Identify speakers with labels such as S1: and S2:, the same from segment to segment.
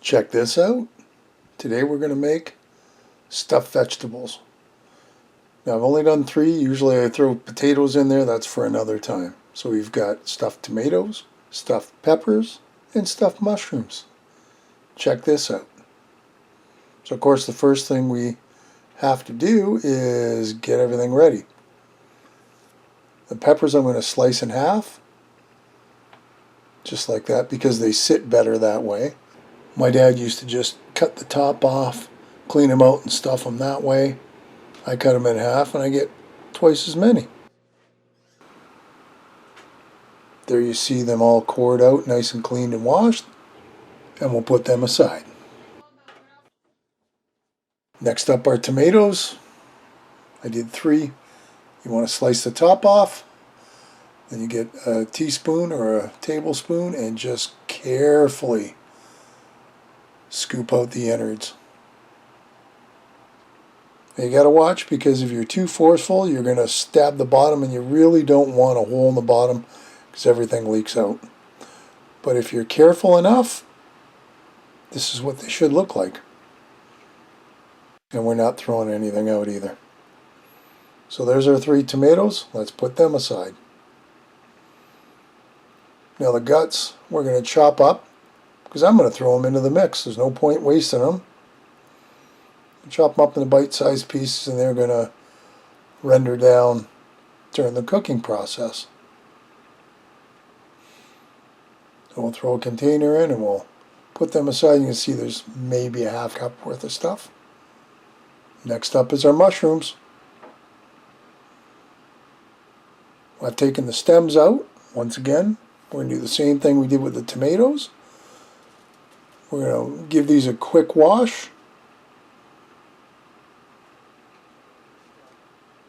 S1: Check this out. Today we're going to make stuffed vegetables. Now I've only done 3. Usually I throw potatoes in there. That's for another time. So we've got stuffed tomatoes, stuffed peppers, and stuffed mushrooms. Check this out. So of course the first thing we have to do is get everything ready. The peppers I'm going to slice in half, just like that, because they sit better that way. My dad used to just cut the top off, clean them out and stuff them that way. I cut them in half and I get twice as many. There you see them all cored out, nice and cleaned and washed, and we'll put them aside. Next up are tomatoes. I did 3. You want to slice the top off, then you get a teaspoon or a tablespoon and just carefully scoop out the innards. You got to watch, because if you're too forceful, you're going to stab the bottom, and you really don't want a hole in the bottom because everything leaks out. But if you're careful enough, this is what they should look like. And we're not throwing anything out either. So there's our 3 tomatoes. Let's put them aside. Now the guts we're going to chop up, because I'm going to throw them into the mix. There's no point wasting them. Chop them up into bite-sized pieces, and they're going to render down during the cooking process. So we'll throw a container in and we'll put them aside. You can see there's maybe a half cup worth of stuff. Next up is our mushrooms. I've taken the stems out. Once again, we're going to do the same thing we did with the tomatoes. We're going to give these a quick wash.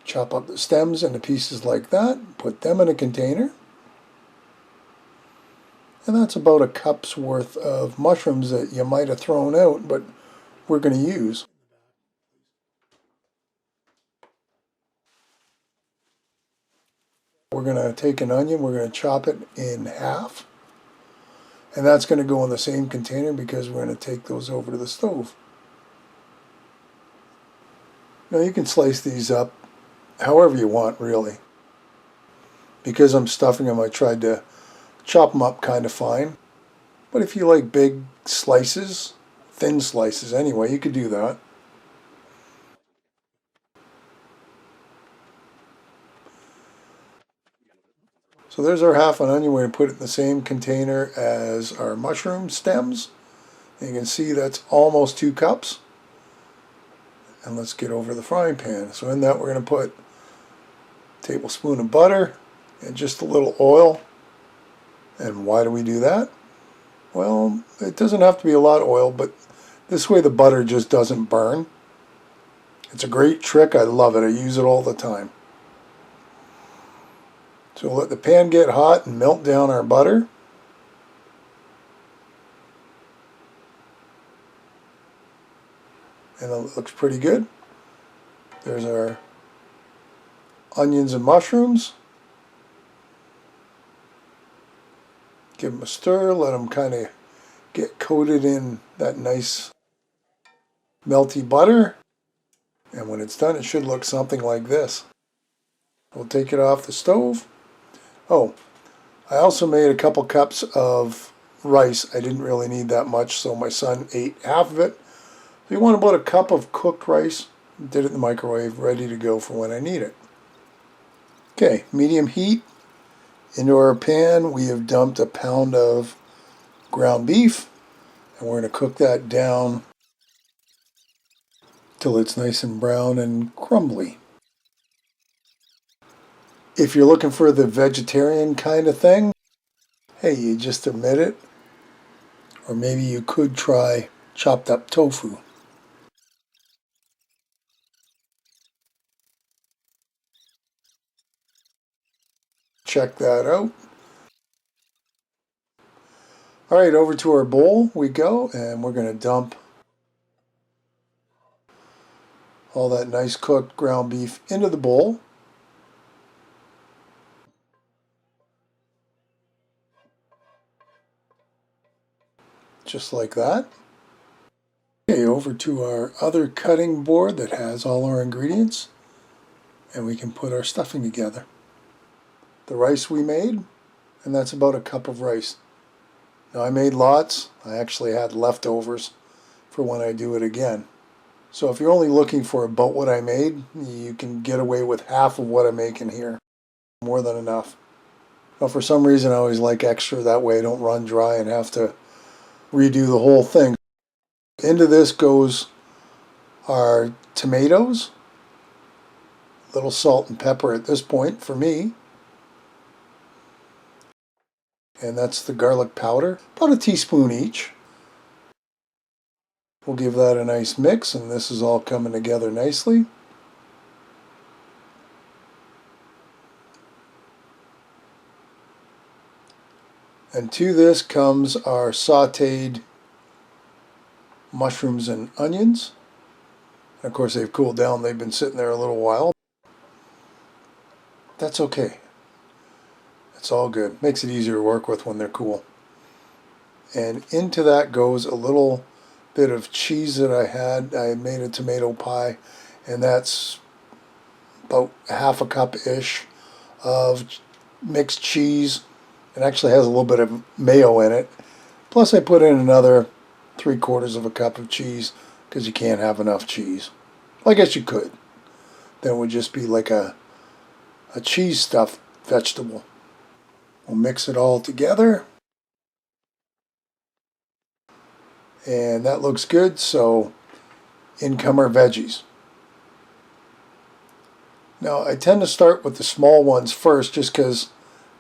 S1: Chop up the stems into pieces like that. Put them in a container. And that's about a cup's worth of mushrooms that you might have thrown out, but we're going to use. We're going to take an onion, we're going to chop it in half. And that's going to go in the same container because we're going to take those over to the stove. Now you can slice these up however you want, really. Because I'm stuffing them, I tried to chop them up kind of fine. But if you like big slices, thin slices anyway, you could do that. So there's our half an onion. We're going to put it in the same container as our mushroom stems. And you can see that's almost 2 cups. And let's get over the frying pan. So in that we're going to put a tablespoon of butter and just a little oil. And why do we do that? Well, it doesn't have to be a lot of oil, but this way the butter just doesn't burn. It's a great trick. I love it. I use it all the time. So we'll let the pan get hot and melt down our butter. And it looks pretty good. There's our onions and mushrooms. Give them a stir, let them kind of get coated in that nice melty butter. And when it's done, it should look something like this. We'll take it off the stove. Oh, I also made a couple cups of rice. I didn't really need that much, so my son ate half of it. If you want about a cup of cooked rice, did it in the microwave, ready to go for when I need it. Okay, medium heat. Into our pan, we have dumped a pound of ground beef, and we're going to cook that down till it's nice and brown and crumbly. If you're looking for the vegetarian kind of thing, hey, you just omit it. Or maybe you could try chopped up tofu. Check that out. Alright, over to our bowl we go, and we're going to dump all that nice cooked ground beef into the bowl. Just like that. over to our other cutting board that has all our ingredients, and we can put our stuffing together. The rice we made, and that's about a cup of rice. Now I made lots. I actually had leftovers for when I do it again. So if you're only looking for about what I made, you can get away with half of what I'm making here. More than enough. But for some reason I always like extra, that way I don't run dry and have to redo the whole thing. Into this goes our tomatoes, a little salt and pepper at this point for me, and that's the garlic powder, about a teaspoon each. We'll give that a nice mix, and this is all coming together nicely. And to this comes our sauteed mushrooms and onions. And of course they've cooled down, they've been sitting there a little while. That's okay. It's all good. Makes it easier to work with when they're cool. And into that goes a little bit of cheese that I had. I made a tomato pie, and that's about half a cup-ish of mixed cheese. It actually has a little bit of mayo in it. Plus I put in another 3/4 of a cup of cheese, because you can't have enough cheese. Well, I guess you could. Then it would just be like a cheese stuffed vegetable. We'll mix it all together. And that looks good, so in come our veggies. Now I tend to start with the small ones first, just because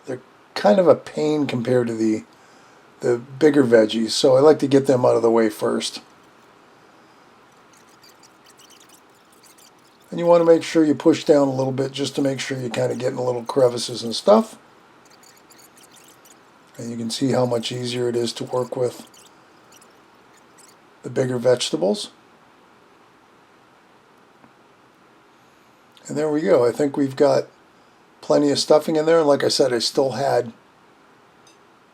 S1: they're kind of a pain compared to the bigger veggies, so I like to get them out of the way first. And you want to make sure you push down a little bit, just to make sure you're kind of getting a little crevices and stuff. And you can see how much easier it is to work with the bigger vegetables. And there we go. I think we've got plenty of stuffing in there. And like I said, I still had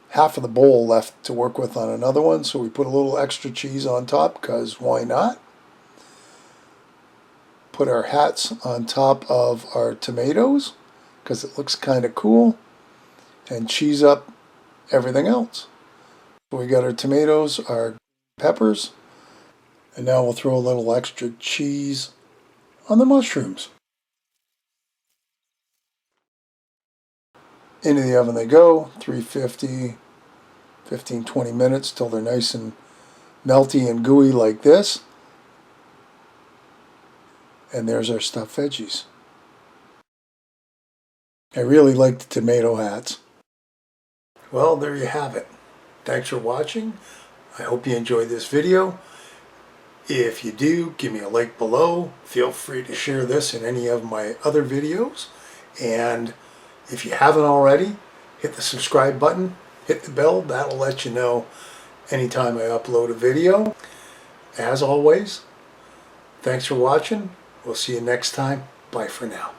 S1: half of the bowl left to work with on another one, so we put a little extra cheese on top, because why not? Put our hats on top of our tomatoes, because it looks kind of cool, and cheese up everything else. So we got our tomatoes, our peppers, and now we'll throw a little extra cheese on the mushrooms. Into the oven they go, 350, 15-20 minutes till they're nice and melty and gooey like this. And there's our stuffed veggies. I really like the tomato hats. Well, there you have it. Thanks for watching. I hope you enjoyed this video. If you do, give me a like below. Feel free to share this in any of my other videos. And if you haven't already, hit the subscribe button, hit the bell. That'll let you know anytime I upload a video. As always, thanks for watching. We'll see you next time. Bye for now.